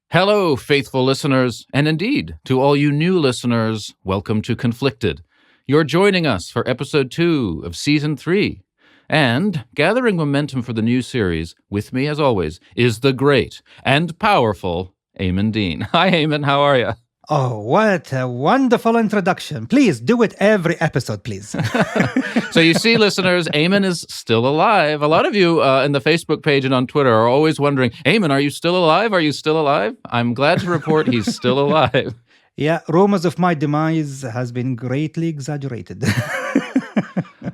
Hello, faithful listeners, and indeed, to all you new listeners, welcome to Conflicted. You're joining us for episode 2 of season 3. And gathering momentum for the new series, with me as always, is the great and powerful Eamon Dean. Hi, Eamon, how are you? Oh, what a wonderful introduction. Please do it every episode, please. So you see, listeners, Eamon is still alive. A lot of you in the Facebook page and on Twitter are always wondering, Eamon, are you still alive? Are you still alive? I'm glad to report he's still alive. Yeah, rumors of my demise has been greatly exaggerated.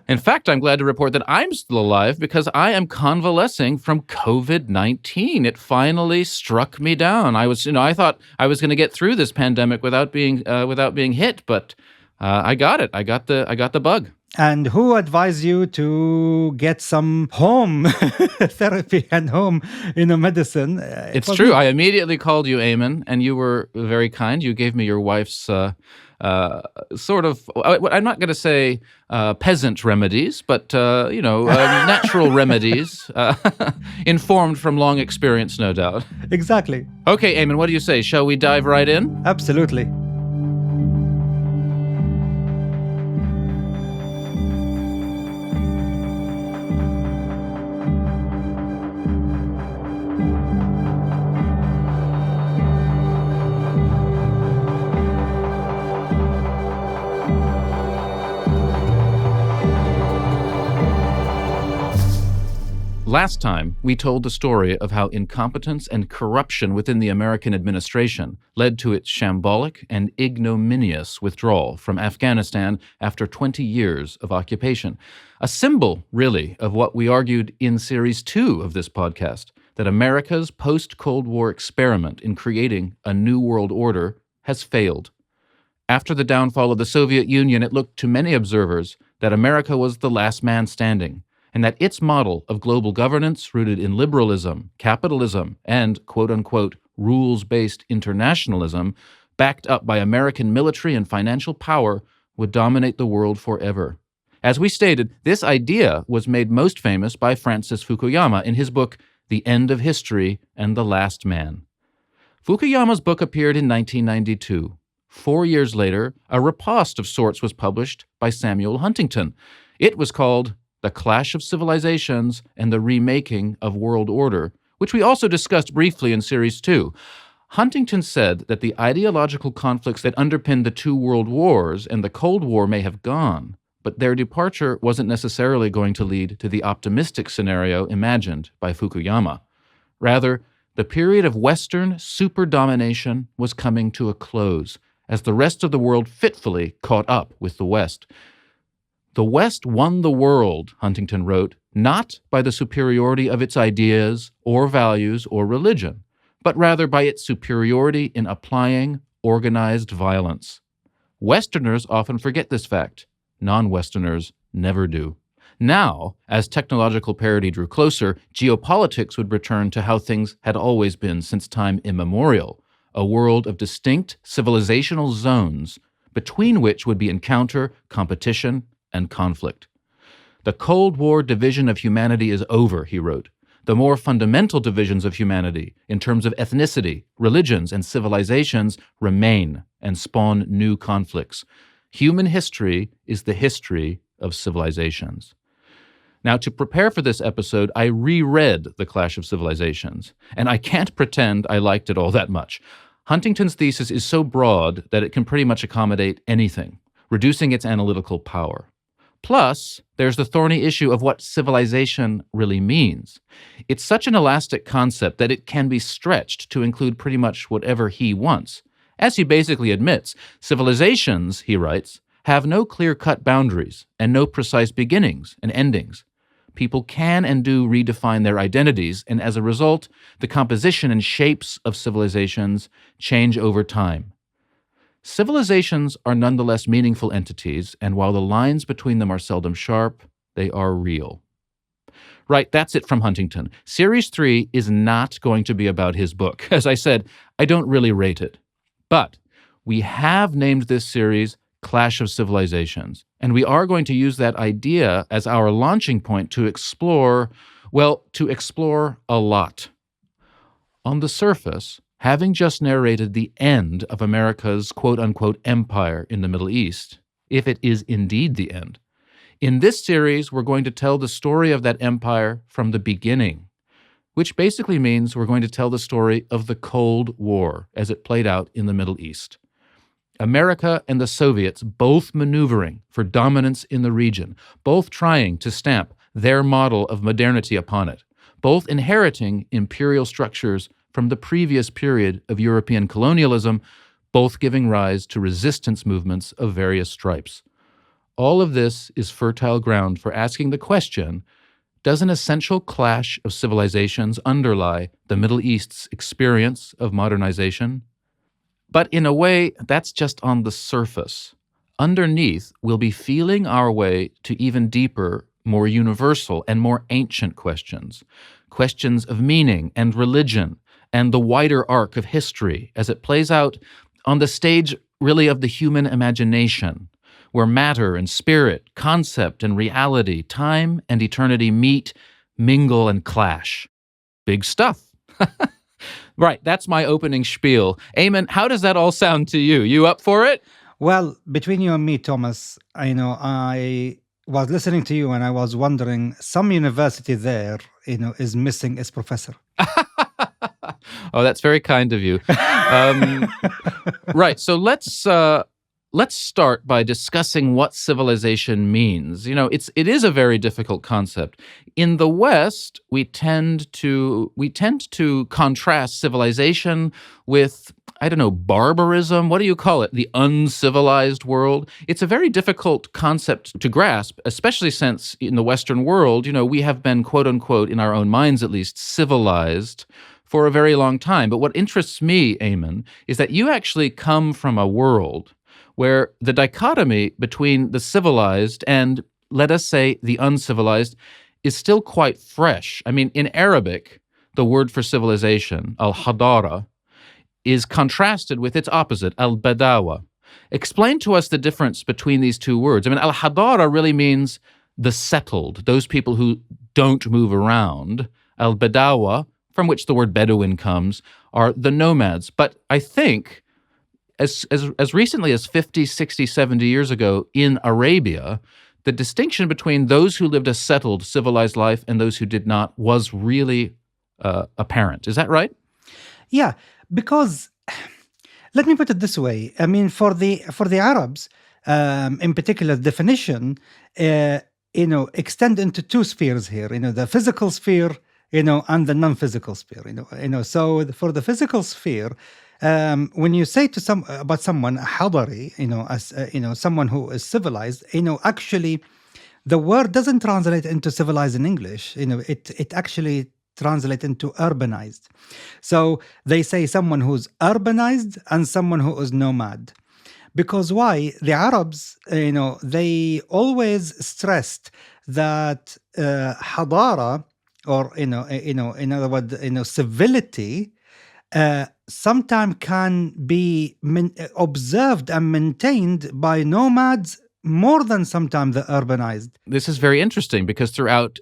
In fact, I'm glad to report that I'm still alive because I am convalescing from COVID-19. It finally struck me down. I thought I was going to get through this pandemic without being hit, but I got it. I got the bug. And who advised you to get some home therapy and home medicine? It's true. I immediately called you, Eamon, and you were very kind. You gave me your wife's sort of, I'm not going to say peasant remedies, but, natural remedies, informed from long experience, no doubt. Exactly. Okay, Eamon, what do you say? Shall we dive right in? Absolutely. Last time, we told the story of how incompetence and corruption within the American administration led to its shambolic and ignominious withdrawal from Afghanistan after 20 years of occupation. A symbol, really, of what we argued in Series 2 of this podcast, that America's post-Cold War experiment in creating a new world order has failed. After the downfall of the Soviet Union, it looked to many observers that America was the last man standing, and that its model of global governance rooted in liberalism, capitalism, and quote-unquote rules-based internationalism, backed up by American military and financial power, would dominate the world forever. As we stated, this idea was made most famous by Francis Fukuyama in his book The End of History and the Last Man. Fukuyama's book appeared in 1992. 4 years later, a riposte of sorts was published by Samuel Huntington. It was called The Clash of Civilisations and the Remaking of World Order, which we also discussed briefly in Series 2. Huntington said that the ideological conflicts that underpinned the two world wars and the Cold War may have gone, but their departure wasn't necessarily going to lead to the optimistic scenario imagined by Fukuyama. Rather, the period of Western superdomination was coming to a close, as the rest of the world fitfully caught up with the West. The West won the world, Huntington wrote, not by the superiority of its ideas or values or religion, but rather by its superiority in applying organized violence. Westerners often forget this fact. Non-Westerners never do. Now, as technological parity drew closer, geopolitics would return to how things had always been since time immemorial, a world of distinct civilisational zones, between which would be encounter, competition, and conflict. The Cold War division of humanity is over, he wrote. The more fundamental divisions of humanity, in terms of ethnicity, religions, and civilizations, remain and spawn new conflicts. Human history is the history of civilizations. Now, to prepare for this episode, I reread The Clash of Civilisations, and I can't pretend I liked it all that much. Huntington's thesis is so broad that it can pretty much accommodate anything, reducing its analytical power. Plus, there's the thorny issue of what civilization really means. It's such an elastic concept that it can be stretched to include pretty much whatever he wants. As he basically admits, civilizations, he writes, have no clear-cut boundaries and no precise beginnings and endings. People can and do redefine their identities, and as a result, the composition and shapes of civilizations change over time. Civilizations are nonetheless meaningful entities, and while the lines between them are seldom sharp, they are real. Right, that's it from Huntington. Series 3 is not going to be about his book. As I said, I don't really rate it. But we have named this series Clash of Civilisations, and we are going to use that idea as our launching point to explore a lot. On the surface, having just narrated the end of America's quote-unquote empire in the Middle East, if it is indeed the end, in this series, we're going to tell the story of that empire from the beginning, which basically means we're going to tell the story of the Cold War as it played out in the Middle East. America and the Soviets both maneuvering for dominance in the region, both trying to stamp their model of modernity upon it, both inheriting imperial structures from the previous period of European colonialism, both giving rise to resistance movements of various stripes. All of this is fertile ground for asking the question, does an essential clash of civilizations underlie the Middle East's experience of modernization? But in a way, that's just on the surface. Underneath, we'll be feeling our way to even deeper, more universal, and more ancient questions. Questions of meaning and religion and the wider arc of history as it plays out on the stage, really, of the human imagination, where matter and spirit, concept and reality, time and eternity meet, mingle, and clash. Big stuff. Right, that's my opening spiel. Eamon, how does that all sound to you? You up for it? Well, between you and me, Thomas, I was listening to you and I was wondering, some university there, is missing its professor. Oh, that's very kind of you. Right, so let's start by discussing what civilization means. It is a very difficult concept. In the West, we tend to contrast civilization with, barbarism. What do you call it? The uncivilized world. It's a very difficult concept to grasp, especially since in the Western world, we have been, quote unquote, in our own minds at least, civilized for a very long time. But what interests me, Eamon, is that you actually come from a world where the dichotomy between the civilized and, let us say, the uncivilized is still quite fresh. I mean, in Arabic, the word for civilization, al-hadara, is contrasted with its opposite, al-badawa. Explain to us the difference between these two words. I mean, al-hadara really means the settled, those people who don't move around. Al-badawa, from which the word Bedouin comes, are the nomads. But I think as recently as 50, 60, 70 years ago in Arabia, the distinction between those who lived a settled, civilized life and those who did not was really apparent. Is that right? Yeah, because let me put it this way. I mean, for the Arabs, in particular, definition, extend into two spheres here. The physical sphere, and the non-physical sphere. So for the physical sphere, when you say to about someone hadari, as someone who is civilized, actually, the word doesn't translate into civilized in English. It actually translates into urbanized. So they say someone who's urbanized and someone who is nomad. Because why? The Arabs, they always stressed that hadara, or in other words, civility, sometimes can be observed and maintained by nomads more than sometimes the urbanized. This is very interesting because throughout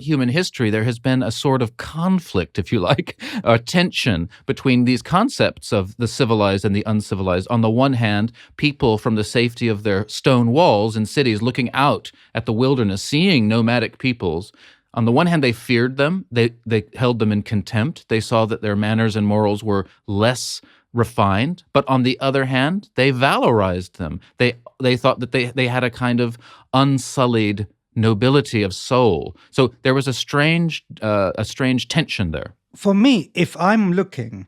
human history, there has been a sort of conflict, if you like, a tension between these concepts of the civilized and the uncivilized. On the one hand, people from the safety of their stone walls in cities looking out at the wilderness, seeing nomadic peoples. On the one hand, they feared them. They held them in contempt. They saw that their manners and morals were less refined. But on the other hand, they valorized them. They thought that they had a kind of unsullied nobility of soul. So there was a strange tension there. For me, if I'm looking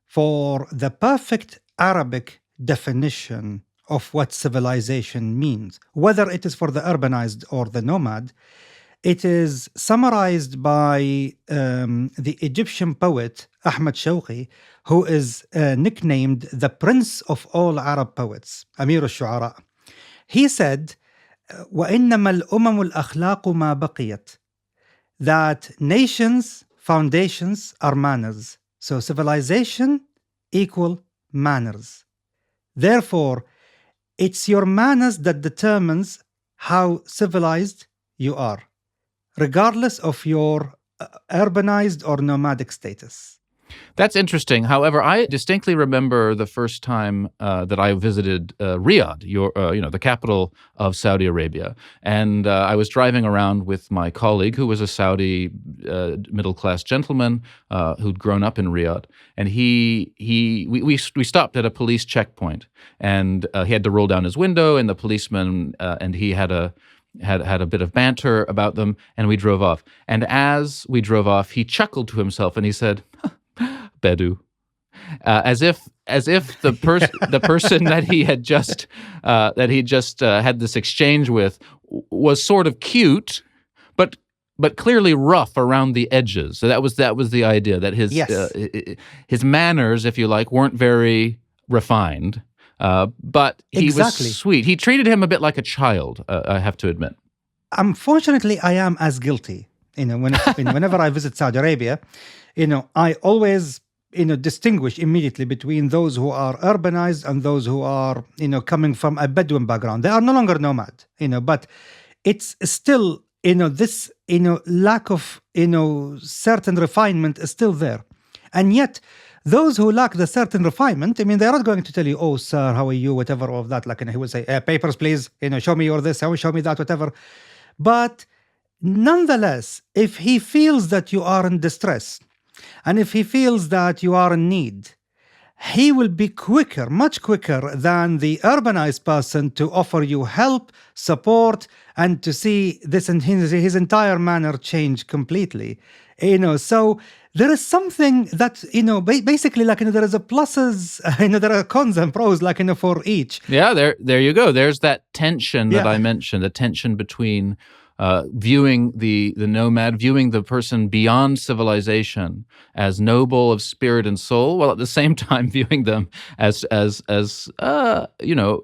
for the perfect Arabic definition of what civilization means, whether it is for the urbanized or the nomad, it is summarized by the Egyptian poet Ahmad Shawqi, who is nicknamed the Prince of all Arab poets, Amir al-Shu'ara. He said, وَإِنَّمَا الْأُمَمُ الْأَخْلَاقُ مَا بَقِيَتْ, that nations' foundations are manners. So civilization equal manners. Therefore, it's your manners that determines how civilized you are, regardless of your urbanized or nomadic status. That's interesting. However, I distinctly remember the first time that I visited Riyadh, the capital of Saudi Arabia, and I was driving around with my colleague, who was a Saudi middle-class gentleman who'd grown up in Riyadh, and we stopped at a police checkpoint, and he had to roll down his window, and the policeman and he had a bit of banter about them, and we drove off. And as we drove off, he chuckled to himself, and he said, Bedu, as if the person that he had just had this exchange with was sort of cute, but clearly rough around the edges. So that was the idea, that his manners, if you like, weren't very refined, but he was sweet. He treated him a bit like a child, I have to admit. Unfortunately, I am as guilty. Whenever I visit Saudi Arabia, I always distinguish immediately between those who are urbanized and those who are coming from a Bedouin background. They are no longer nomad, but it's still this lack of certain refinement is still there. And yet those who lack the certain refinement, they're not going to tell you, oh sir, how are you, whatever, all of that. Like he would say, papers please, show me your this, show me that, whatever. But nonetheless, if he feels that you are in distress, and if he feels that you are in need, he will be quicker, much quicker than the urbanized person to offer you help, support, and to see this in his entire manner change completely. So there is something that, basically, like, there is a pluses, there are cons and pros, like, for each. Yeah, there you go. There's that tension that I mentioned, the tension between viewing the nomad, viewing the person beyond civilization as noble of spirit and soul, while at the same time viewing them as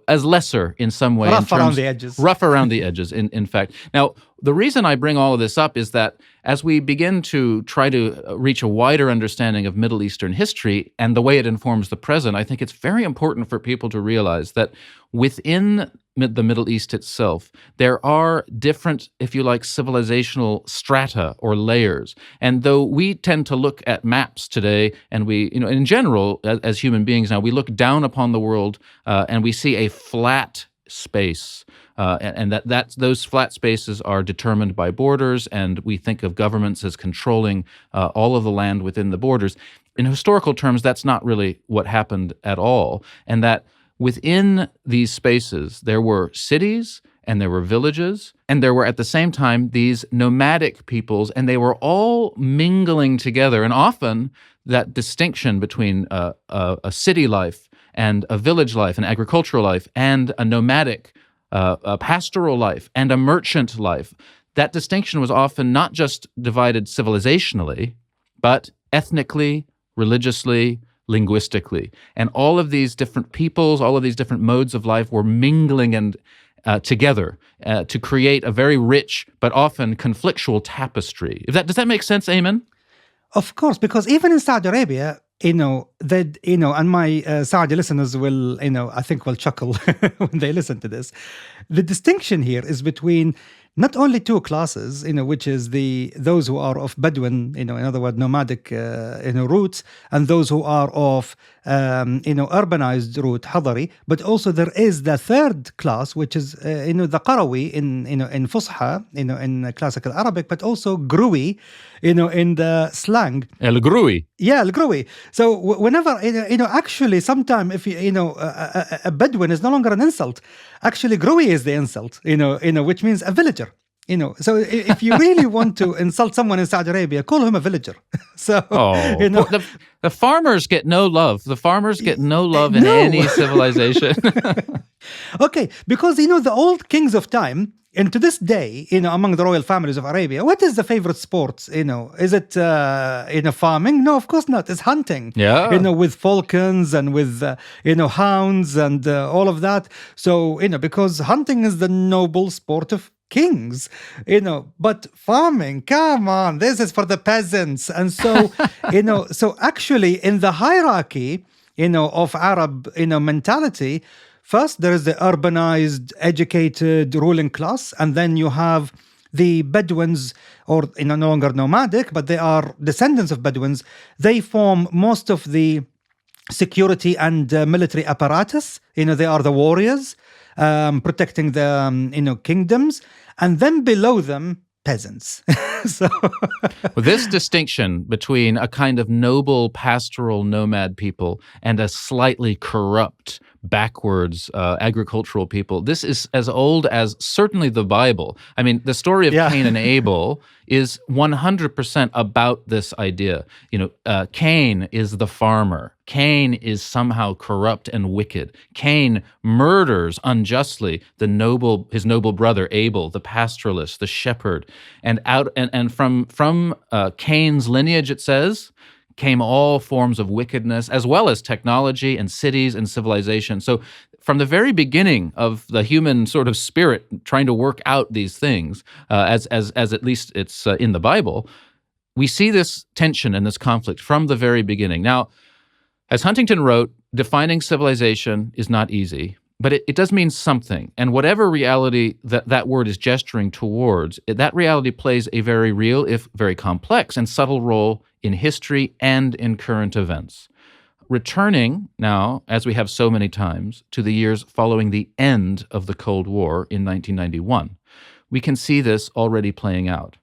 lesser in some way. Rough around the edges. Rough around the edges, in fact. Now, the reason I bring all of this up is that as we begin to try to reach a wider understanding of Middle Eastern history and the way it informs the present, I think it's very important for people to realize that within the Middle East itself, there are different, if you like, civilizational strata or layers. And though we tend to look at maps today, and we, in general, as human beings now, we look down upon the world and we see a flat space. And those flat spaces are determined by borders, and we think of governments as controlling all of the land within the borders. In historical terms, that's not really what happened at all, and that within these spaces, there were cities and there were villages, and there were at the same time these nomadic peoples, and they were all mingling together. And often that distinction between a city life and a village life, an agricultural life, and a nomadic, a pastoral life, and a merchant life, that distinction was often not just divided civilizationally, but ethnically, religiously, linguistically. And all of these different peoples, all of these different modes of life were mingling and together to create a very rich but often conflictual tapestry. Does that make sense, Ayman? Of course, because even in Saudi Arabia, and my Saudi listeners will, I think will chuckle when they listen to this. The distinction here is between not only two classes, which is those who are of Bedouin, in other words, nomadic, roots, and those who are of, urbanized route, Hadari, but also there is the third class, which is, the Qarawi in Fusha, in classical Arabic, but also Grui, in the slang. El Grui. Yeah, El Grui. So whenever, actually, sometime if a Bedouin is no longer an insult, actually Grui is the insult, which means a villager. So if you really want to insult someone in Saudi Arabia, call him a villager. So, the farmers get no love. The farmers get no love in any civilization. Okay, because, the old kings of time, and to this day, among the royal families of Arabia, what is the favorite sport? Is it, farming? No, of course not. It's hunting. Yeah. With falcons and with, hounds and all of that. So, because hunting is the noble sport of kings, but farming, come on, this is for the peasants. And so, so actually in the hierarchy, of Arab, mentality, first there is the urbanized, educated ruling class, and then you have the Bedouins, or no longer nomadic, but they are descendants of Bedouins, they form most of the security and military apparatus. They are the warriors protecting the kingdoms, and then below them, peasants. So Well, this distinction between a kind of noble pastoral nomad people and a slightly corrupt, backwards agricultural people, this is as old as certainly the Bible. I mean, the story of Cain and Abel is 100% about this idea. Cain is the farmer. Cain is somehow corrupt and wicked. Cain murders unjustly his noble brother Abel, the pastoralist, the shepherd, and from Cain's lineage, it says, came all forms of wickedness, as well as technology and cities and civilization. So from the very beginning of the human sort of spirit trying to work out these things, as at least it's in the Bible, we see this tension and this conflict from the very beginning. Now, as Huntington wrote, defining civilization is not easy, but it does mean something. And whatever reality that word is gesturing towards, that reality plays a very real, if very complex and subtle role in history and in current events. Returning now, as we have so many times, to the years following the end of the Cold War in 1991, we can see this already playing out.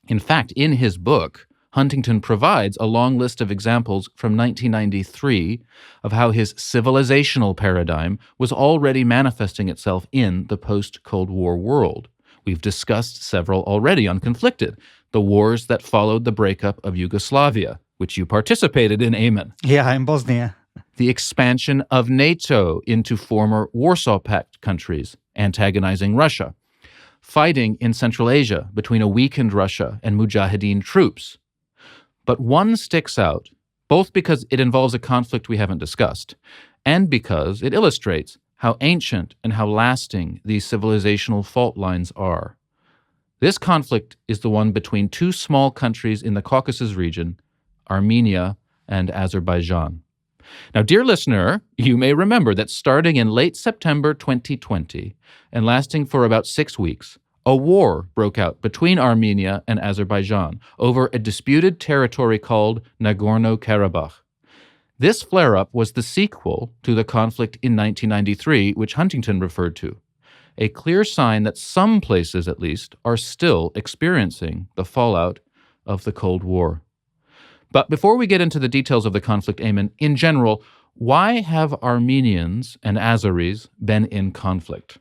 In fact, in his book, Huntington provides a long list of examples from 1993 of how his civilisational paradigm was already manifesting itself in the post-Cold War world. We've discussed several already on Conflicted, the wars that followed the breakup of Yugoslavia, which you participated in, Eamon. Yeah, in Bosnia. The expansion of NATO into former Warsaw Pact countries, antagonizing Russia. Fighting in Central Asia between a weakened Russia and Mujahideen troops. But one sticks out, both because it involves a conflict we haven't discussed, and because it illustrates how ancient and how lasting these civilizational fault lines are. This conflict is the one between two small countries in the Caucasus region, Armenia and Azerbaijan. Now, dear listener, you may remember that starting in late September 2020 and lasting for about 6 weeks, a war broke out between Armenia and Azerbaijan over a disputed territory called Nagorno-Karabakh. This flare-up was the sequel to the conflict in 1993, which Huntington referred to, a clear sign that some places, at least, are still experiencing the fallout of the Cold War. But before we get into the details of the conflict, Eamon, in general, why have Armenians and Azeris been in conflict?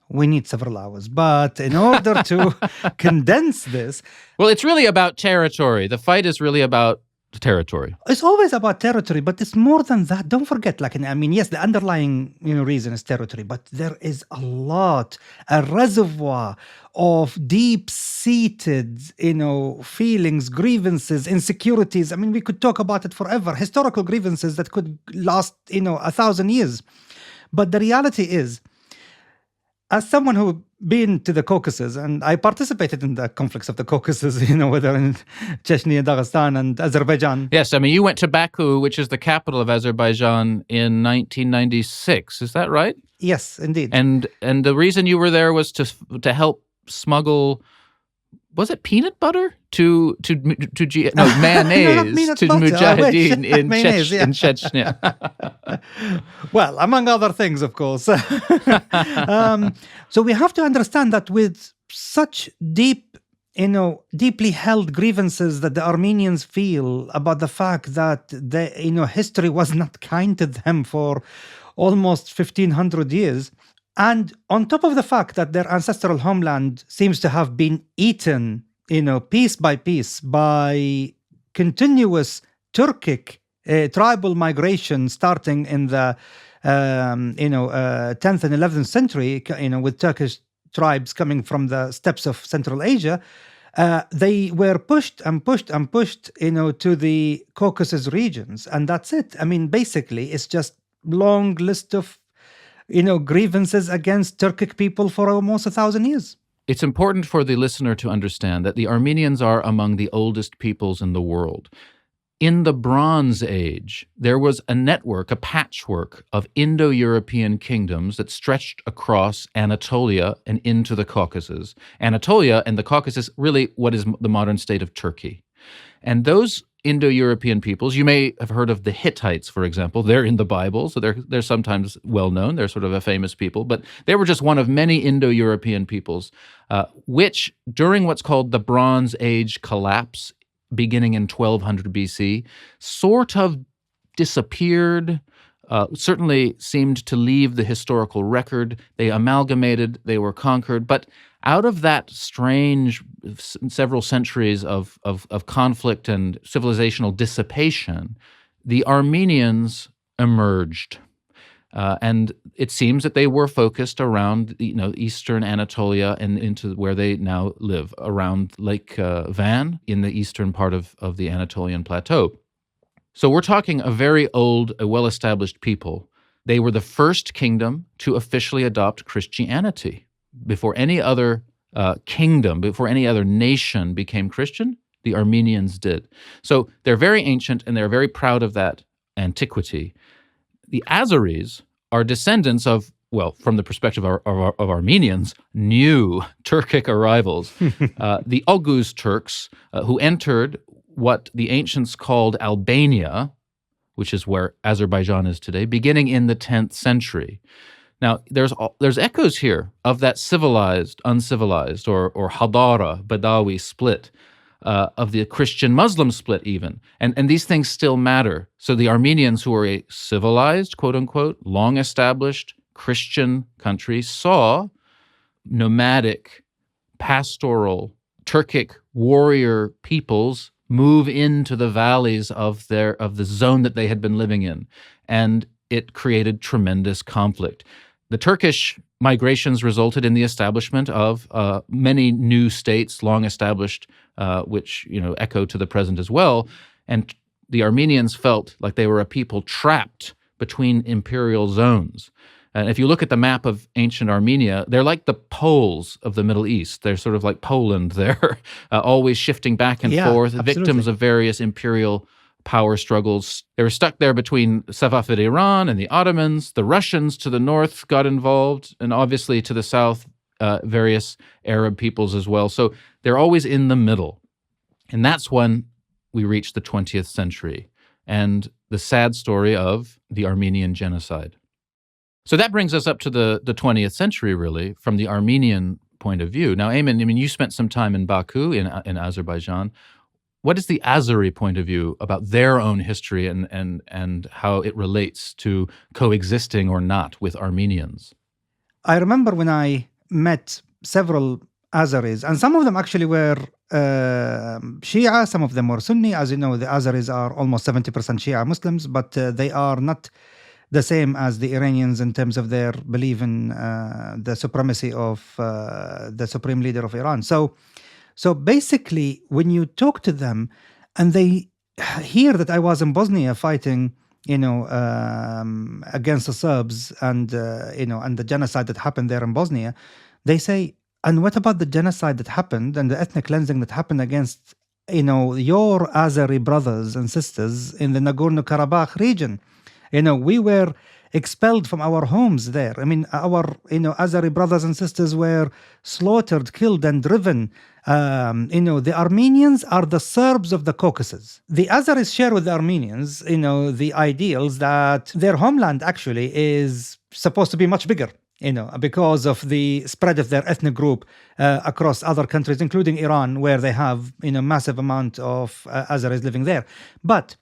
We need several hours, but in order to condense this... Well, it's really about territory. The fight is really about territory. It's always about territory, but it's more than that. Don't forget, yes, the underlying reason is territory, but there is a reservoir of deep-seated, feelings, grievances, insecurities. We could talk about it forever. Historical grievances that could last, 1,000 years. But the reality is, as someone who been to the Caucasus, and I participated in the conflicts of the Caucasus, whether in Chechnya, Dagestan, and Azerbaijan. Yes, you went to Baku, which is the capital of Azerbaijan, in 1996. Is that right? Yes, indeed. And the reason you were there was to help smuggle, was it peanut butter mayonnaise to Mujahideen in Chechnya. Well, among other things, of course. So we have to understand that with such deeply held grievances that the Armenians feel about the fact that history was not kind to them for almost 1,500 years, and on top of the fact that their ancestral homeland seems to have been eaten piece by piece by continuous Turkic tribal migration starting in the 10th and 11th century, with Turkish tribes coming from the steppes of Central Asia, they were pushed and pushed and pushed, to the Caucasus regions, and that's it. Basically, it's just long list of grievances against Turkic people for almost 1,000 years. It's important for the listener to understand that the Armenians are among the oldest peoples in the world. in the Bronze Age, there was a network, a patchwork of Indo-European kingdoms that stretched across Anatolia and into the Caucasus. Anatolia and the Caucasus, really what is the modern state of Turkey. And those Indo-European peoples, you may have heard of the Hittites, for example. They're in the Bible, so they're sometimes well-known. They're sort of a famous people. But they were just one of many Indo-European peoples, which, during what's called the Bronze Age collapse, beginning in 1200 BC, sort of disappeared, certainly seemed to leave the historical record. They amalgamated, they were conquered. But out of that strange several centuries of conflict and civilizational dissipation, the Armenians emerged. And it seems that they were focused around, eastern Anatolia and into where they now live, around Lake Van in the eastern part of the Anatolian plateau. So we're talking a very old, a well-established people. They were the first kingdom to officially adopt Christianity. Before any other kingdom, before any other nation became Christian, the Armenians did. So they're very ancient and they're very proud of that antiquity. The Azeris are descendants of, well, from the perspective of Armenians, new Turkic arrivals. The Oghuz Turks, who entered what the ancients called Albania, which is where Azerbaijan is today, beginning in the 10th century. Now, there's echoes here of that civilized, uncivilized, or Hadara, Badawi split, of the Christian-Muslim split even. And these things still matter. So the Armenians, who are a civilized, quote-unquote, long-established Christian country, saw nomadic, pastoral, Turkic warrior peoples move into the valleys of the zone that they had been living in. And it created tremendous conflict. The Turkish migrations resulted in the establishment of many new states, long established, which echo to the present as well. And the Armenians felt like they were a people trapped between imperial zones. And if you look at the map of ancient Armenia, they're like the poles of the Middle East. They're sort of like Poland. They're always shifting back and forth, absolutely. Victims of various imperial power struggles. They were stuck there between Safavid Iran and the Ottomans. The Russians to the north got involved, and obviously to the south, various Arab peoples as well. So they're always in the middle. And that's when we reach the 20th century and the sad story of the Armenian genocide. So that brings us up to the 20th century, really, from the Armenian point of view. Now, Eamon, you spent some time in Baku, in Azerbaijan. What is the Azeri point of view about their own history and how it relates to coexisting or not with Armenians? I remember when I met several Azeris, and some of them actually were Shia, some of them were Sunni. As you know, the Azeris are almost 70% Shia Muslims, but they are not the same as the Iranians in terms of their belief in the supremacy of the supreme leader of Iran. So basically, when you talk to them and they hear that I was in Bosnia fighting, against the Serbs and the genocide that happened there in Bosnia, they say, and what about the genocide that happened and the ethnic cleansing that happened against, your Azeri brothers and sisters in the Nagorno-Karabakh region? We were expelled from our homes there. I mean, our, Azeri brothers and sisters were slaughtered, killed, and driven. The Armenians are the Serbs of the Caucasus. The Azeris share with the Armenians, the ideals that their homeland actually is supposed to be much bigger, because of the spread of their ethnic group across other countries, including Iran, where they have, massive amount of Azeris living there. But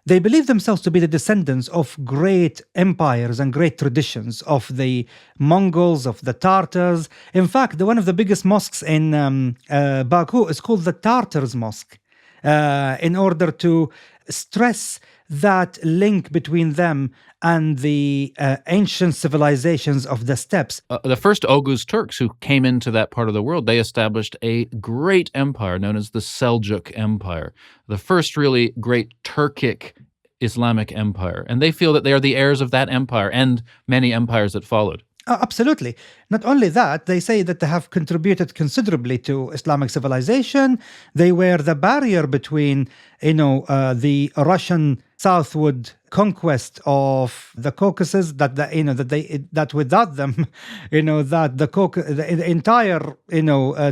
they believe themselves to be the descendants of great empires and great traditions of the Mongols, of the Tartars. In fact, one of the biggest mosques in Baku is called the Tartars Mosque, in order to stress that link between them and the ancient civilizations of the steppes. The first Oghuz Turks who came into that part of the world, they established a great empire known as the Seljuk Empire, the first really great Turkic Islamic empire. And they feel that they are the heirs of that empire and many empires that followed. Absolutely. Not only that, they say that they have contributed considerably to Islamic civilization. They were the barrier between, the Russian southward conquest of the Caucasus. That without them, the entire,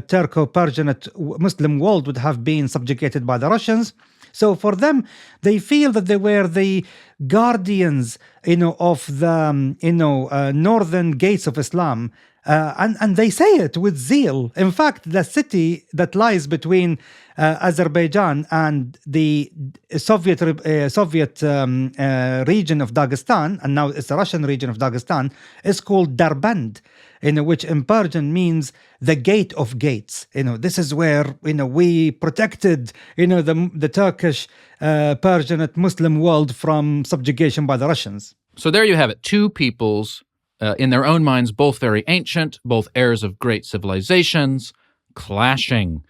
Turco-Persianate Muslim world would have been subjugated by the Russians. So for them, they feel that they were the guardians, of the, northern gates of Islam. And they say it with zeal. In fact, the city that lies between Azerbaijan and the Soviet region of Dagestan, and now it's the Russian region of Dagestan, is called Darband, which in Persian means the gate of gates. This is where we protected the Turkish Persianate Muslim world from subjugation by the Russians. So there you have it. Two peoples, in their own minds, both very ancient, both heirs of great civilizations, clashing.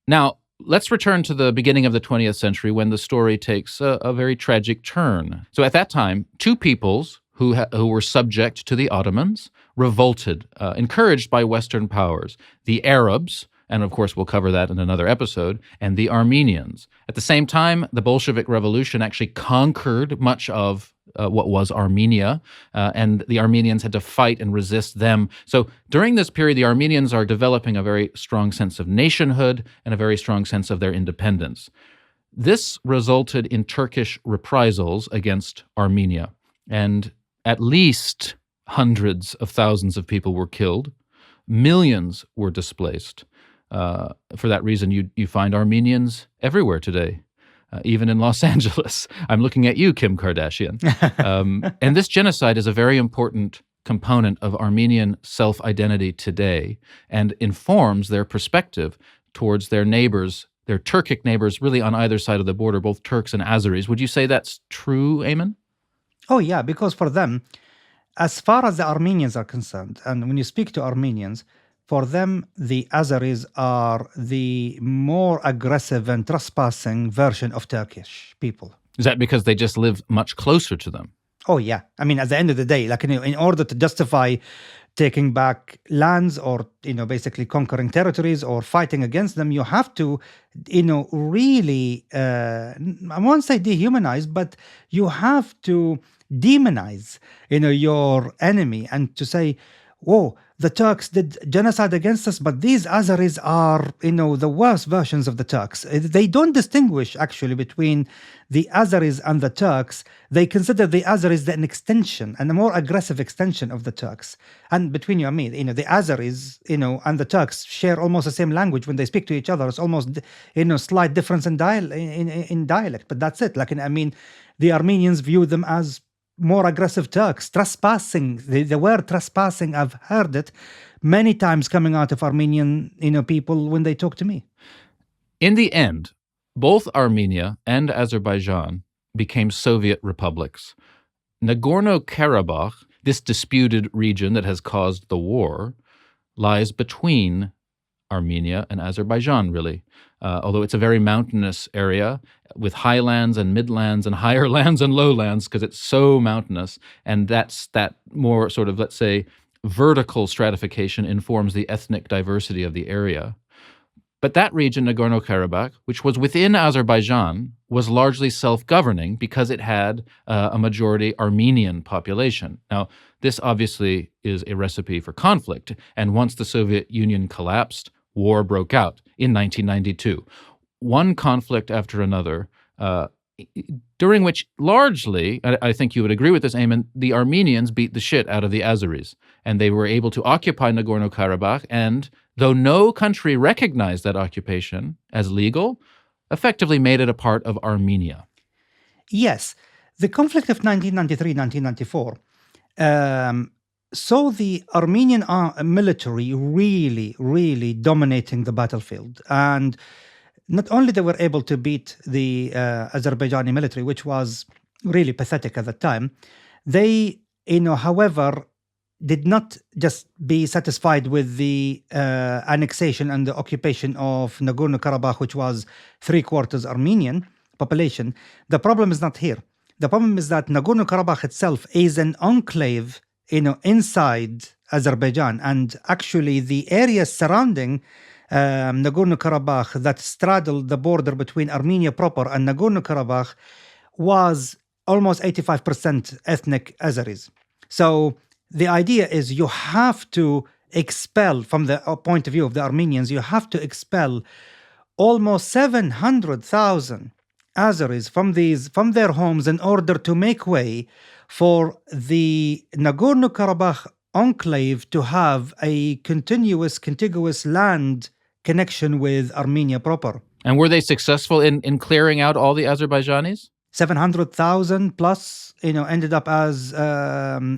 Now, let's return to the beginning of the 20th century when the story takes a very tragic turn. So at that time, two peoples who were subject to the Ottomans revolted, encouraged by Western powers. The Arabs, and of course we'll cover that in another episode, and the Armenians. At the same time, the Bolshevik Revolution actually conquered much of what was Armenia, and the Armenians had to fight and resist them. So during this period, the Armenians are developing a very strong sense of nationhood and a very strong sense of their independence. This resulted in Turkish reprisals against Armenia, and at least hundreds of thousands of people were killed. Millions were displaced. For that reason, you find Armenians everywhere today. Even in Los Angeles. I'm looking at you, Kim Kardashian. And this genocide is a very important component of Armenian self-identity today and informs their perspective towards their neighbors, their Turkic neighbors, really on either side of the border, both Turks and Azeris. Would you say that's true, Ayman? Oh, yeah, because for them, as far as the Armenians are concerned, and when you speak to Armenians, for them, the Azeris are the more aggressive and trespassing version of Turkish people. Is that because they just live much closer to them? Oh, yeah. I mean, at the end of the day, in order to justify taking back lands or, basically conquering territories or fighting against them, you have to, really, I won't say dehumanize, but you have to demonize, your enemy and to say, oh, the Turks did genocide against us, but these Azeris are, the worst versions of the Turks. They don't distinguish, actually, between the Azeris and the Turks. They consider the Azeris an extension and a more aggressive extension of the Turks. And between you and me, the Azeris, and the Turks share almost the same language. When they speak to each other, it's almost, slight difference in dialect, but that's it. The Armenians view them as more aggressive Turks, trespassing. The word trespassing, I've heard it many times coming out of Armenian, people when they talk to me. In the end, both Armenia and Azerbaijan became Soviet republics. Nagorno-Karabakh, this disputed region that has caused the war, lies between Armenia and Azerbaijan, really. Although it's a very mountainous area with highlands and midlands and higher lands and lowlands because it's so mountainous. And that more sort of, let's say, vertical stratification informs the ethnic diversity of the area. But that region, Nagorno-Karabakh, which was within Azerbaijan, was largely self-governing because it had a majority Armenian population. Now, this obviously is a recipe for conflict. And once the Soviet Union collapsed, war broke out in 1992. One conflict after another, during which largely, I think you would agree with this, Ayman, the Armenians beat the shit out of the Azeris. And they were able to occupy Nagorno-Karabakh, and though no country recognized that occupation as legal, effectively made it a part of Armenia. Yes. The conflict of 1993-1994 saw the Armenian military really, really dominating the battlefield. And not only they were able to beat the Azerbaijani military, which was really pathetic at the time, they, however, did not just be satisfied with the annexation and the occupation of Nagorno-Karabakh, which was 3/4 Armenian population. The problem is not here. The problem is that Nagorno-Karabakh itself is an enclave inside Azerbaijan, and actually the areas surrounding Nagorno-Karabakh that straddled the border between Armenia proper and Nagorno-Karabakh was almost 85% ethnic Azeris. So the idea is you have to expel, from the point of view of the Armenians, you have to expel almost 700,000 Azeris from their homes in order to make way for the Nagorno-Karabakh enclave to have a contiguous land connection with Armenia proper. And were they successful in clearing out all the Azerbaijanis? 700,000 plus, ended up as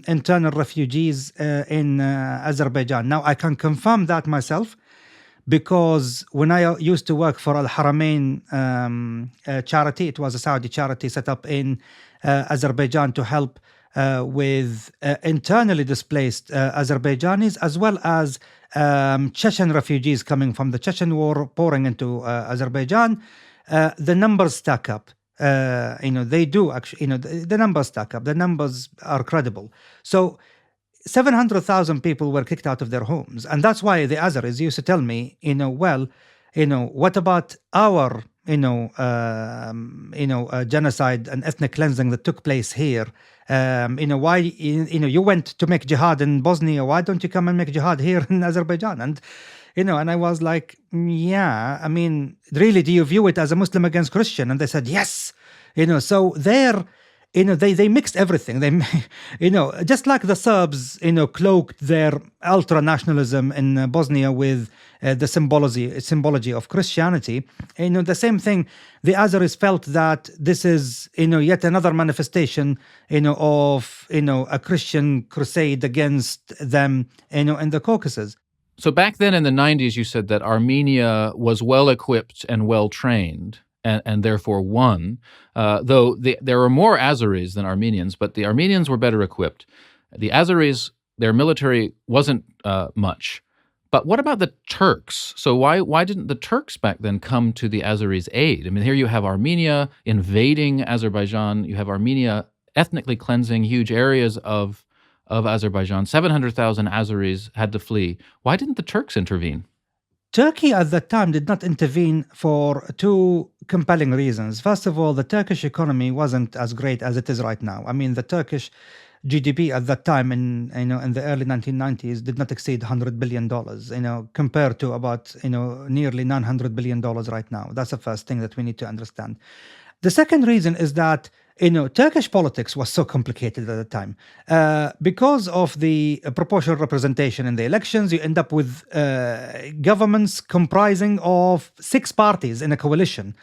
internal refugees in Azerbaijan. Now, I can confirm that myself, because when I used to work for Al Haramain charity, it was a Saudi charity set up in Azerbaijan to help with internally displaced Azerbaijanis, as well as Chechen refugees coming from the Chechen war pouring into Azerbaijan. The numbers stack up. They do actually, the numbers stack up. The numbers are credible. So 700,000 people were kicked out of their homes. And that's why the Azeris used to tell me, what about our, genocide and ethnic cleansing that took place here? Why, you went to make jihad in Bosnia. Why don't you come and make jihad here in Azerbaijan? And, and I was like, yeah, really, do you view it as a Muslim against Christian? And they said, yes. So they're, they mixed everything. They, just like the Serbs, cloaked their ultra-nationalism in Bosnia with the symbology of Christianity. The same thing, the Azeris felt that this is, yet another manifestation, of, a Christian crusade against them, in the Caucasus. So back then in the 90s, you said that Armenia was well-equipped and well-trained, and therefore won, though there were more Azeris than Armenians, but the Armenians were better equipped. The Azeris, their military wasn't much. But what about the Turks? So why didn't the Turks back then come to the Azeris' aid? Here you have Armenia invading Azerbaijan. You have Armenia ethnically cleansing huge areas of Azerbaijan. 700,000 Azeris had to flee. Why didn't the Turks intervene? Turkey at that time did not intervene for two compelling reasons. First of all, the Turkish economy wasn't as great as it is right now. The Turkish GDP at that time in the early 1990s did not exceed $100 billion, compared to about, nearly $900 billion right now. That's the first thing that we need to understand. The second reason is that Turkish politics was so complicated at the time. Because of the proportional representation in the elections, you end up with governments comprising of 6 parties in a coalition.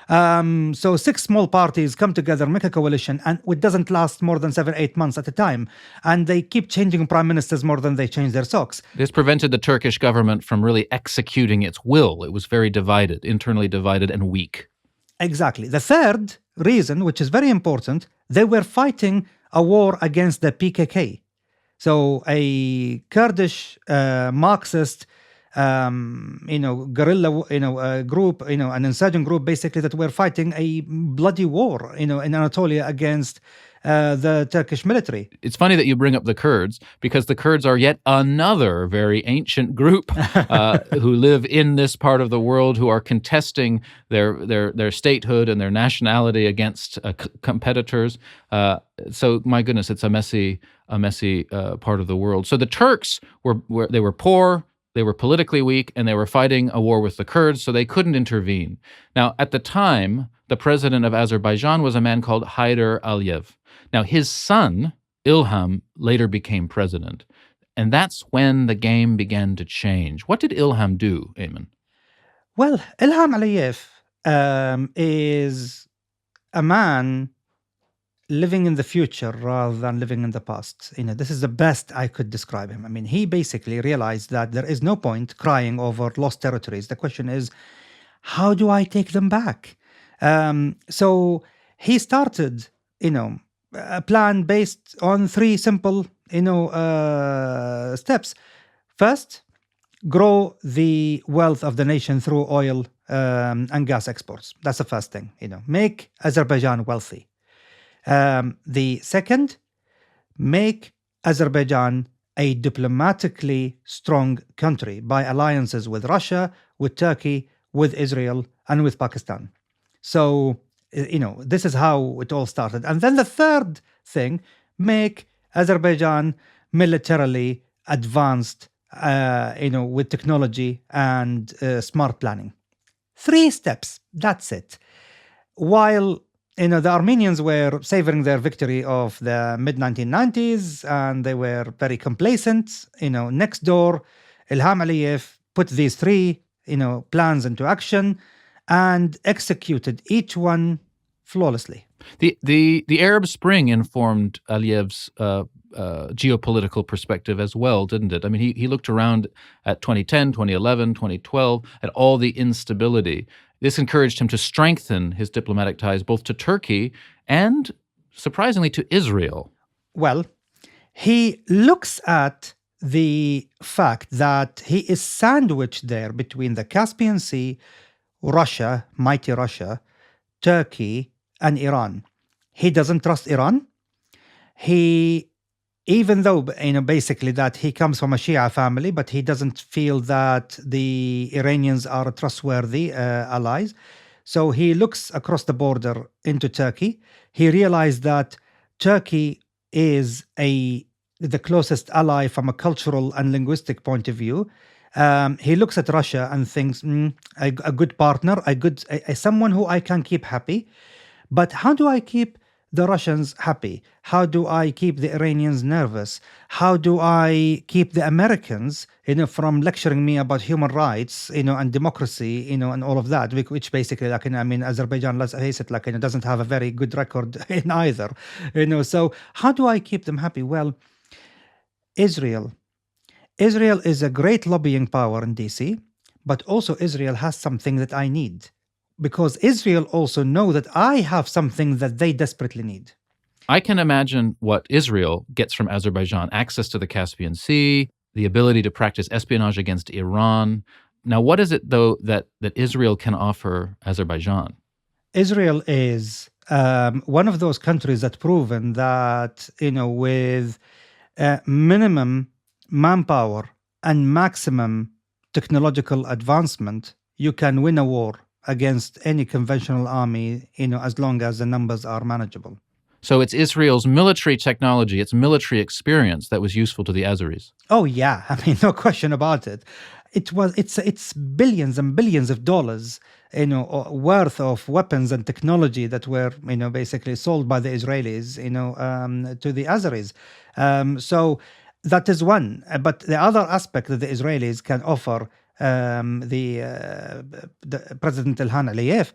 So 6 small parties come together, make a coalition, and it doesn't last more than 7-8 months at a time. And they keep changing prime ministers more than they change their socks. This prevented the Turkish government from really executing its will. It was very divided, internally divided and weak. Exactly. The third reason, which is very important, they were fighting a war against the PKK. So a Kurdish Marxist, guerrilla, group, an insurgent group, basically, that were fighting a bloody war, in Anatolia against the Turkish military. It's funny that you bring up the Kurds, because the Kurds are yet another very ancient group who live in this part of the world, who are contesting their statehood and their nationality against competitors. So my goodness, it's a messy part of the world. So the Turks were poor. They were politically weak, and they were fighting a war with the Kurds, so they couldn't intervene. Now, at the time, the president of Azerbaijan was a man called Haydar Aliyev. Now, his son, Ilham, later became president. And that's when the game began to change. What did Ilham do, Ayman? Well, Ilham Aliyev is a man living in the future rather than living in the past. This is the best I could describe him. He basically realized that there is no point crying over lost territories. The question is, how do I take them back? So he started, a plan based on 3 simple, steps. First, grow the wealth of the nation through oil and gas exports. That's the first thing. Make Azerbaijan wealthy. The second, make Azerbaijan a diplomatically strong country by alliances with Russia, with Turkey, with Israel, and with Pakistan. So, this is how it all started. And then the third thing, make Azerbaijan militarily advanced, with technology and smart planning. 3 steps, that's it. While the Armenians were savoring their victory of the mid 1990s and they were very complacent, next door, Ilham Aliyev put these 3 plans into action and executed each one flawlessly. The Arab Spring informed Aliyev's geopolitical perspective as well, didn't it? I mean, he looked around at 2010, 2011, 2012, at all the instability. This encouraged him to strengthen his diplomatic ties both to Turkey and, surprisingly, to Israel. Well, he looks at the fact that he is sandwiched there between the Caspian Sea, Russia, mighty Russia, Turkey, and Iran. He doesn't trust Iran. Even though, basically that he comes from a Shia family, but he doesn't feel that the Iranians are trustworthy allies. So he looks across the border into Turkey. He realized that Turkey is the closest ally from a cultural and linguistic point of view. He looks at Russia and thinks, a good partner, someone who I can keep happy. But how do I keep the Russians happy? How do I keep the Iranians nervous? How do I keep the Americans, from lecturing me about human rights, and democracy, and all of that, which basically, Azerbaijan, let's face it, doesn't have a very good record in either, So how do I keep them happy? Well, Israel is a great lobbying power in DC, but also Israel has something that I need. Because Israel also know that I have something that they desperately need. I can imagine what Israel gets from Azerbaijan: access to the Caspian Sea, the ability to practice espionage against Iran. Now, what is it, though, that Israel can offer Azerbaijan? Israel is one of those countries that proven that, with minimum manpower and maximum technological advancement, you can win a war against any conventional army, as long as the numbers are manageable. So it's Israel's military technology, its military experience that was useful to the Azeris. Oh yeah, no question about it. It's billions and billions of dollars, worth of weapons and technology that were, basically sold by the Israelis, to the Azeris. So that is one. But the other aspect that the Israelis can offer the President Ilham Aliyev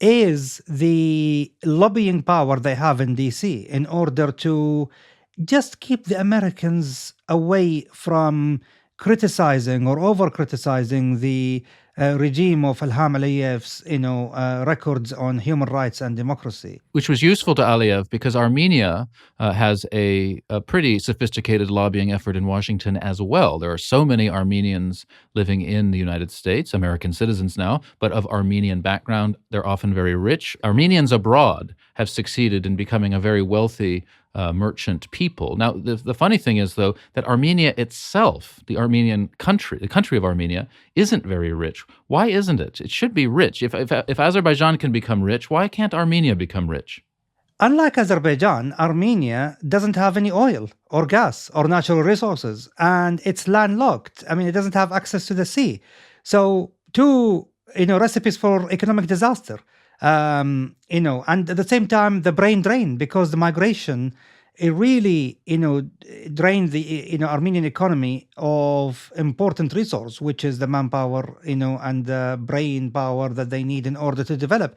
is the lobbying power they have in DC in order to just keep the Americans away from criticizing or over-criticizing the regime of Ilham Aliyev's, records on human rights and democracy. Which was useful to Aliyev because Armenia has a pretty sophisticated lobbying effort in Washington as well. There are so many Armenians living in the United States, American citizens now, but of Armenian background. They're often very rich. Armenians abroad have succeeded in becoming a very wealthy merchant people. Now, the funny thing is, though, that Armenia itself, the Armenian country, the country of Armenia, isn't very rich. Why isn't it? It should be rich. If Azerbaijan can become rich, why can't Armenia become rich? Unlike Azerbaijan, Armenia doesn't have any oil or gas or natural resources, and it's landlocked. It doesn't have access to the sea. So, two, recipes for economic disaster. And at the same time, the brain drain, because the migration, it really, drained the, Armenian economy of important resource, which is the manpower, and the brain power that they need in order to develop.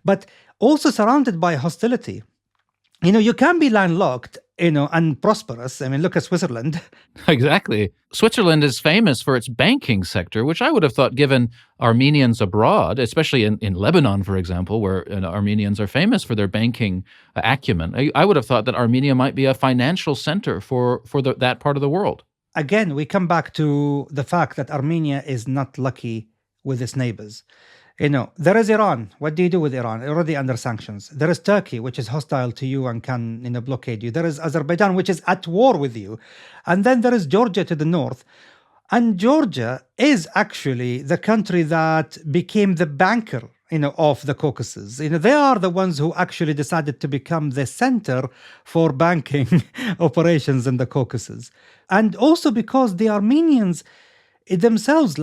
But also surrounded by hostility. You can be landlocked, and prosperous. Look at Switzerland. Exactly. Switzerland is famous for its banking sector, which I would have thought, given Armenians abroad, especially in Lebanon, for example, where Armenians are famous for their banking acumen, I would have thought that Armenia might be a financial center for that part of the world. Again, we come back to the fact that Armenia is not lucky with its neighbors. There is Iran. What do you do with Iran? Already under sanctions. There is Turkey, which is hostile to you and can, blockade you. There is Azerbaijan, which is at war with you. And then there is Georgia to the north. And Georgia is actually the country that became the banker, of the Caucasus. They are the ones who actually decided to become the center for banking operations in the Caucasus. And also because the Armenians themselves,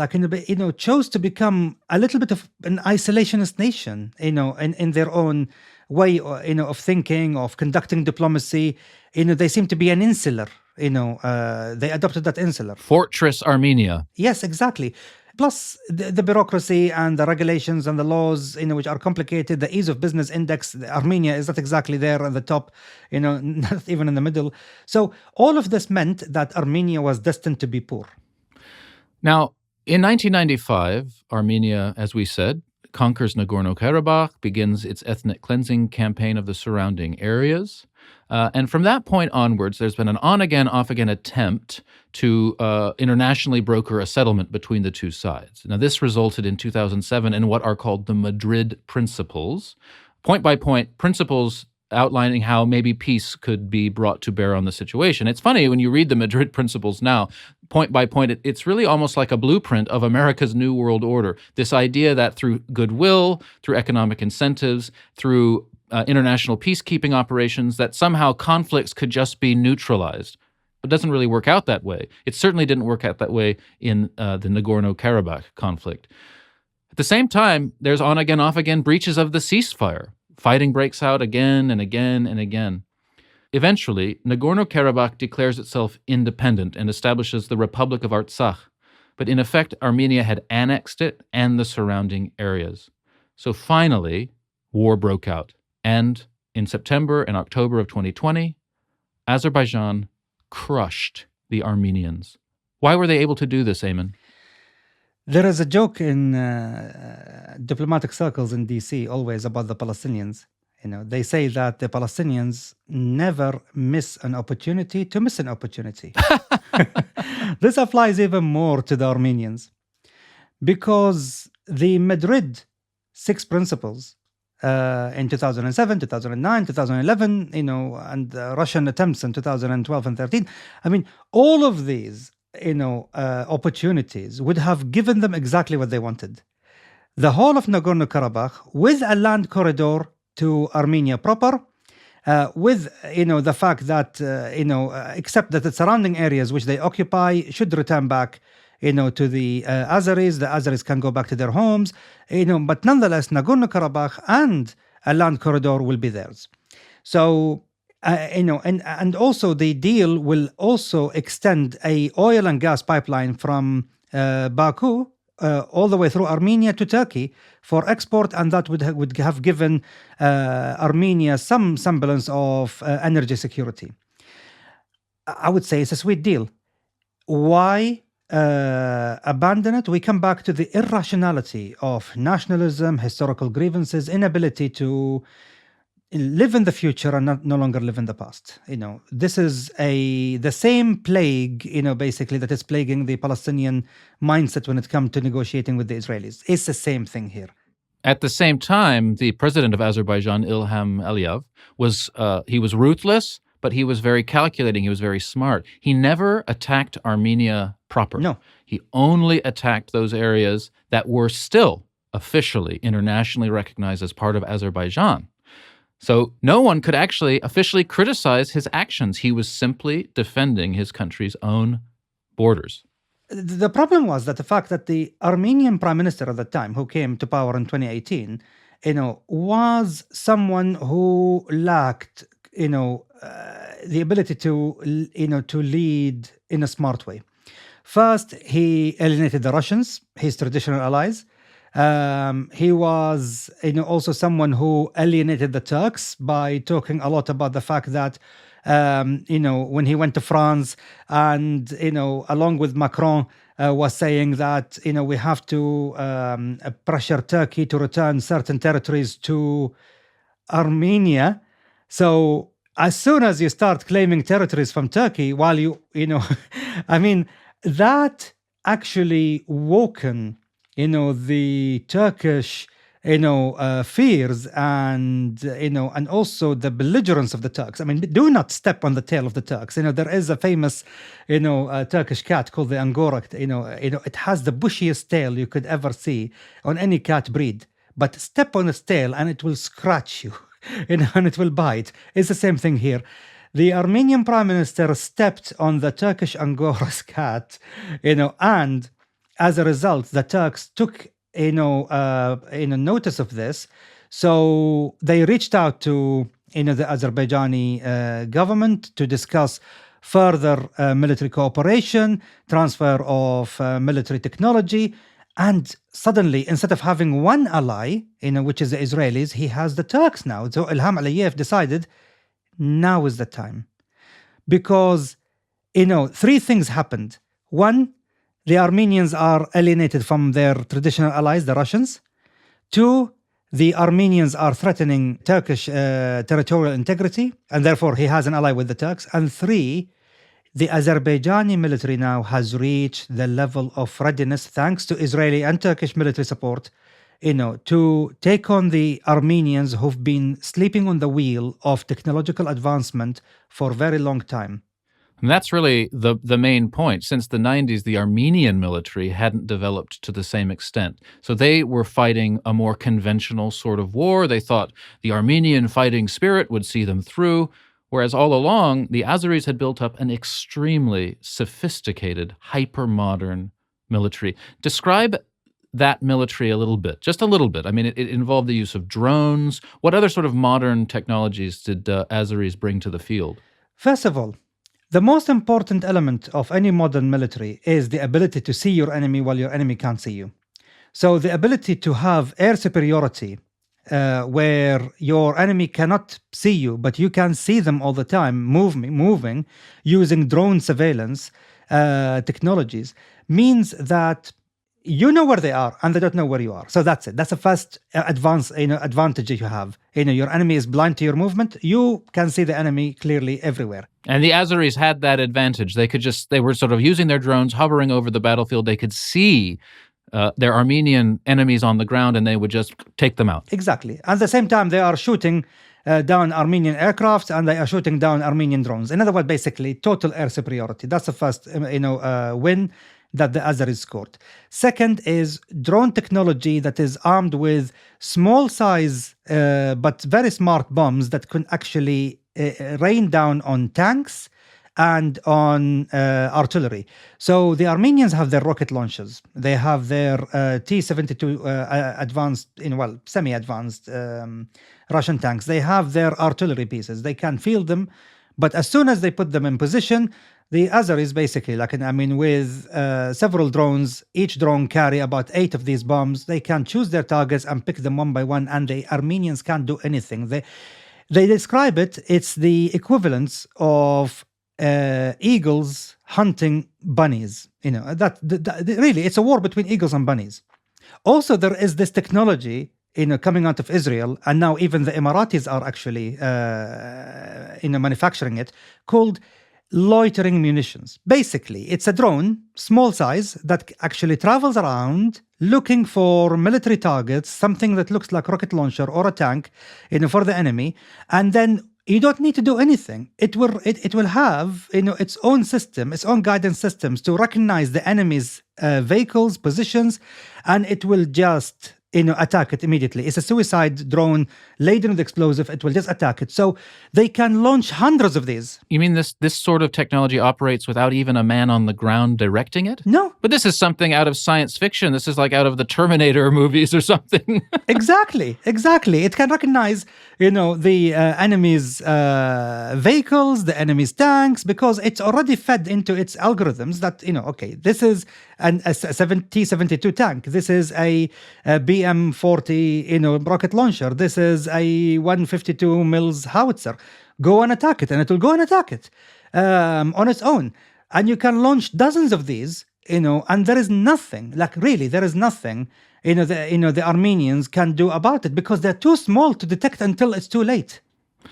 chose to become a little bit of an isolationist nation, in their own way, of thinking, of conducting diplomacy. They seem to be an insular, they adopted that insular. Fortress Armenia. Yes, exactly. Plus the bureaucracy and the regulations and the laws, which are complicated, the ease of business index, Armenia is not exactly there at the top, not even in the middle. So all of this meant that Armenia was destined to be poor. Now, in 1995, Armenia, as we said, conquers Nagorno-Karabakh, begins its ethnic cleansing campaign of the surrounding areas. And from that point onwards, there's been an on-again, off-again attempt to internationally broker a settlement between the two sides. Now, this resulted in 2007 in what are called the Madrid Principles, point-by-point principles outlining how maybe peace could be brought to bear on the situation. It's funny, when you read the Madrid Principles now, point by point, it's really almost like a blueprint of America's New World Order. This idea that through goodwill, through economic incentives, through international peacekeeping operations, that somehow conflicts could just be neutralized. It doesn't really work out that way. It certainly didn't work out that way in the Nagorno-Karabakh conflict. At the same time, there's on-again, off-again breaches of the ceasefire. Fighting breaks out again and again and again. Eventually, Nagorno-Karabakh declares itself independent and establishes the Republic of Artsakh. But in effect, Armenia had annexed it and the surrounding areas. So finally, war broke out. And in September and October of 2020, Azerbaijan crushed the Armenians. Why were they able to do this, Eamon? There is a joke in diplomatic circles in DC always about the Palestinians. They say that the Palestinians never miss an opportunity to miss an opportunity. This applies even more to the Armenians because the Madrid Six Principles in 2007, 2009, 2011, and Russian attempts in 2012 and 13. I mean, all of these opportunities would have given them exactly what they wanted. The whole of Nagorno-Karabakh with a land corridor to Armenia proper, with the fact that except that the surrounding areas which they occupy should return back to the Azeris. The Azeris can go back to their homes, but nonetheless Nagorno-Karabakh and a land corridor will be theirs. So and also the deal will also extend a oil and gas pipeline from Baku all the way through Armenia to Turkey for export, and that would have given Armenia some semblance of energy security. I would say it's a sweet deal. Why abandon it? We come back to the irrationality of nationalism, historical grievances, inability to live in the future and no longer live in the past. This is the same plague, basically, that is plaguing the Palestinian mindset when it comes to negotiating with the Israelis. It's the same thing here. At the same time, the president of Azerbaijan, Ilham Aliyev, was ruthless, but he was very calculating. He was very smart. He never attacked Armenia proper. No. He only attacked those areas that were still officially, internationally recognized as part of Azerbaijan. So no one could actually officially criticize his actions. He was simply defending his country's own borders. The problem was that the fact that the Armenian prime minister at the time, who came to power in 2018, was someone who lacked, the ability to lead in a smart way. First, he alienated the Russians, his traditional allies. He was also someone who alienated the Turks by talking a lot about the fact that when he went to France and along with Macron was saying that we have to pressure Turkey to return certain territories to Armenia. So as soon as you start claiming territories from Turkey, while I mean, that actually woken the Turkish, fears and also the belligerence of the Turks. I mean, do not step on the tail of the Turks. There is a famous, Turkish cat called the Angora. It has the bushiest tail you could ever see on any cat breed. But step on its tail and it will scratch you, and it will bite. It's the same thing here. The Armenian Prime Minister stepped on the Turkish Angora's cat, and as a result, the Turks took notice of this. So they reached out to the Azerbaijani government to discuss further military cooperation, transfer of military technology, and suddenly, instead of having one ally, which is the Israelis, he has the Turks now. So Ilham Aliyev decided now is the time, because three things happened. One, the Armenians are alienated from their traditional allies, the Russians. Two, the Armenians are threatening Turkish territorial integrity, and therefore he has an ally with the Turks. And three, the Azerbaijani military now has reached the level of readiness, thanks to Israeli and Turkish military support, to take on the Armenians who've been sleeping on the wheel of technological advancement for a very long time. And that's really the main point. Since the 90s, the Armenian military hadn't developed to the same extent. So they were fighting a more conventional sort of war. They thought the Armenian fighting spirit would see them through, whereas all along, the Azeris had built up an extremely sophisticated, hyper-modern military. Describe that military a little bit, just a little bit. I mean, it involved the use of drones. What other sort of modern technologies did Azeris bring to the field? First of all, the most important element of any modern military is the ability to see your enemy while your enemy can't see you. So the ability to have air superiority, where your enemy cannot see you, but you can see them all the time, moving using drone surveillance technologies, means that you know where they are and they don't know where you are. So that's it. That's the first advantage you have. Your enemy is blind to your movement. You can see the enemy clearly everywhere. And the Azeris had that advantage. They were sort of using their drones, hovering over the battlefield. They could see their Armenian enemies on the ground, and they would just take them out. Exactly. At the same time, they are shooting down Armenian aircraft, and they are shooting down Armenian drones. In other words, basically, total air superiority. That's the first, win that the Azeris scored. Second is drone technology that is armed with small size but very smart bombs that can actually rain down on tanks and on artillery. So the Armenians have their rocket launchers. They have their T-72 advanced, semi-advanced Russian tanks. They have their artillery pieces. They can field them, but as soon as they put them in position, the Azeris basically, with several drones, each drone carry about 8 of these bombs. They can choose their targets and pick them one by one, and the Armenians can't do anything. They describe it's the equivalence of eagles hunting bunnies. Really, it's a war between eagles and bunnies. Also, there is this technology, coming out of Israel, and now even the Emiratis are actually, manufacturing it, called loitering munitions. Basically, it's a drone, small size, that actually travels around looking for military targets, something that looks like a rocket launcher or a tank, for the enemy, and then you don't need to do anything. It will have, its own system, its own guidance systems to recognize the enemy's vehicles, positions, and it will just attack it immediately. It's a suicide drone laden with explosive. It will just attack it. So they can launch hundreds of these. You mean this sort of technology operates without even a man on the ground directing it? No. But this is something out of science fiction. This is like out of the Terminator movies or something. Exactly. It can recognize, the enemy's vehicles, the enemy's tanks, because it's already fed into its algorithms that, this is a T-72 tank. This is a BM-40, rocket launcher. This is a 152 mils howitzer. Go and attack it, and it will go and attack it on its own. And you can launch dozens of these, and there is nothing, there is nothing, the Armenians can do about it, because they're too small to detect until it's too late.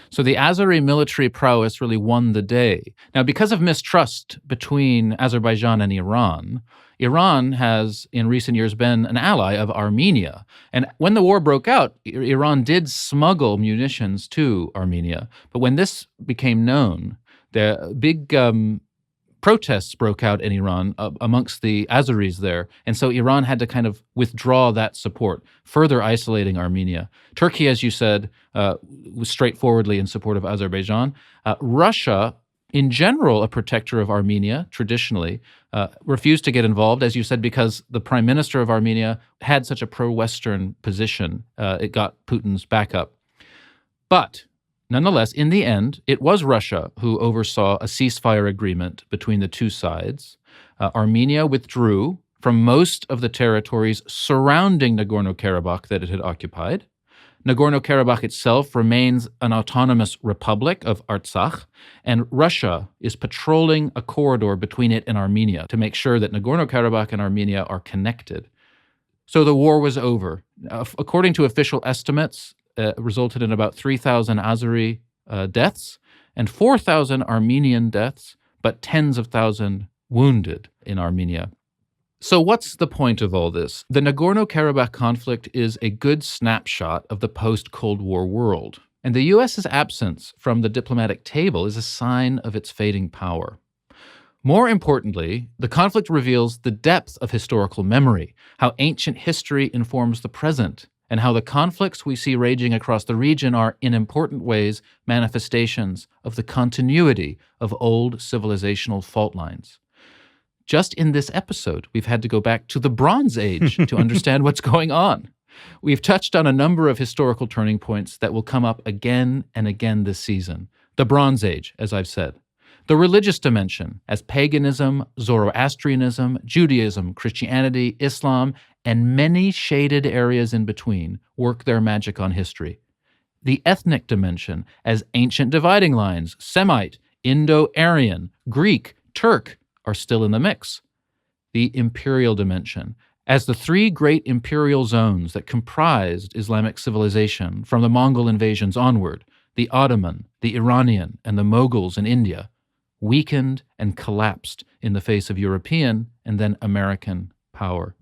So the Azeri military prowess really won the day. Now, because of mistrust between Azerbaijan and Iran, Iran has in recent years been an ally of Armenia. And when the war broke out, Iran did smuggle munitions to Armenia. But when this became known, the big protests broke out in Iran amongst the Azeris there. And so Iran had to kind of withdraw that support, further isolating Armenia. Turkey, as you said, was straightforwardly in support of Azerbaijan. Russia, in general, a protector of Armenia, traditionally, refused to get involved, as you said, because the prime minister of Armenia had such a pro-Western position. It got Putin's backup. But nonetheless, in the end, it was Russia who oversaw a ceasefire agreement between the two sides. Armenia withdrew from most of the territories surrounding Nagorno-Karabakh that it had occupied. Nagorno-Karabakh itself remains an autonomous republic of Artsakh, and Russia is patrolling a corridor between it and Armenia to make sure that Nagorno-Karabakh and Armenia are connected. So the war was over. According to official estimates, resulted in about 3,000 Azeri deaths and 4,000 Armenian deaths, but tens of thousands wounded in Armenia. So what's the point of all this? The Nagorno-Karabakh conflict is a good snapshot of the post-Cold War world, and the U.S.'s absence from the diplomatic table is a sign of its fading power. More importantly, the conflict reveals the depth of historical memory, how ancient history informs the present, and how the conflicts we see raging across the region are, in important ways, manifestations of the continuity of old civilisational fault lines. Just in this episode, we've had to go back to the Bronze Age to understand what's going on. We've touched on a number of historical turning points that will come up again and again this season. The Bronze Age, as I've said. The religious dimension, as paganism, Zoroastrianism, Judaism, Christianity, Islam, and many shaded areas in between work their magic on history. The ethnic dimension, as ancient dividing lines, Semite, Indo-Aryan, Greek, Turk, are still in the mix. The imperial dimension, as the three great imperial zones that comprised Islamic civilization from the Mongol invasions onward, the Ottoman, the Iranian, and the Mughals in India, weakened and collapsed in the face of European and then American power.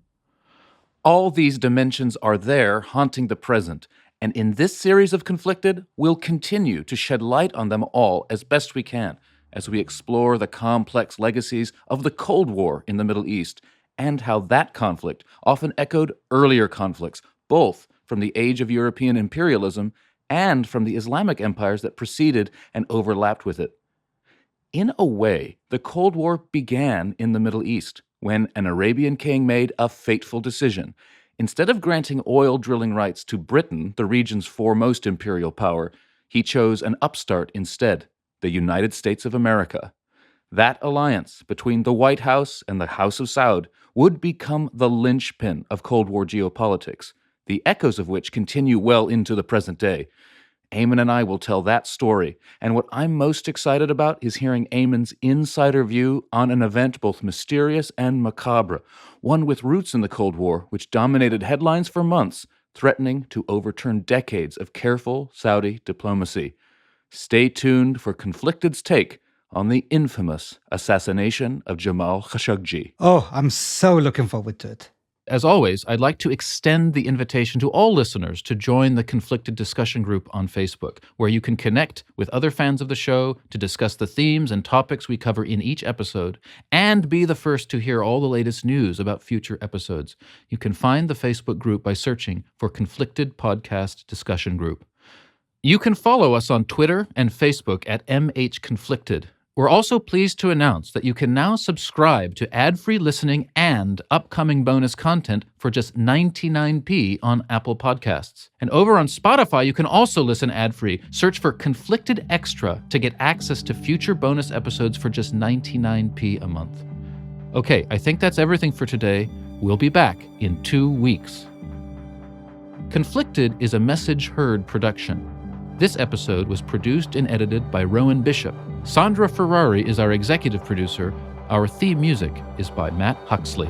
All these dimensions are there, haunting the present, and in this series of Conflicted, we'll continue to shed light on them all as best we can, as we explore the complex legacies of the Cold War in the Middle East, and how that conflict often echoed earlier conflicts, both from the age of European imperialism and from the Islamic empires that preceded and overlapped with it. In a way, the Cold War began in the Middle East, when an Arabian king made a fateful decision. Instead of granting oil drilling rights to Britain, the region's foremost imperial power, he chose an upstart instead, the United States of America. That alliance between the White House and the House of Saud would become the linchpin of Cold War geopolitics, the echoes of which continue well into the present day. Eamon and I will tell that story, and what I'm most excited about is hearing Eamon's insider view on an event both mysterious and macabre, one with roots in the Cold War, which dominated headlines for months, threatening to overturn decades of careful Saudi diplomacy. Stay tuned for Conflicted's take on the infamous assassination of Jamal Khashoggi. Oh, I'm so looking forward to it. As always, I'd like to extend the invitation to all listeners to join the Conflicted discussion group on Facebook, where you can connect with other fans of the show to discuss the themes and topics we cover in each episode, and be the first to hear all the latest news about future episodes. You can find the Facebook group by searching for Conflicted Podcast Discussion Group. You can follow us on Twitter and Facebook at MHConflicted. We're also pleased to announce that you can now subscribe to ad-free listening and upcoming bonus content for just 99p on Apple Podcasts. And over on Spotify, you can also listen ad-free. Search for Conflicted Extra to get access to future bonus episodes for just 99p a month. Okay, I think that's everything for today. We'll be back in 2 weeks. Conflicted is a Message Heard production. This episode was produced and edited by Rowan Bishop. Sandra Ferrari is our executive producer. Our theme music is by Matt Huxley.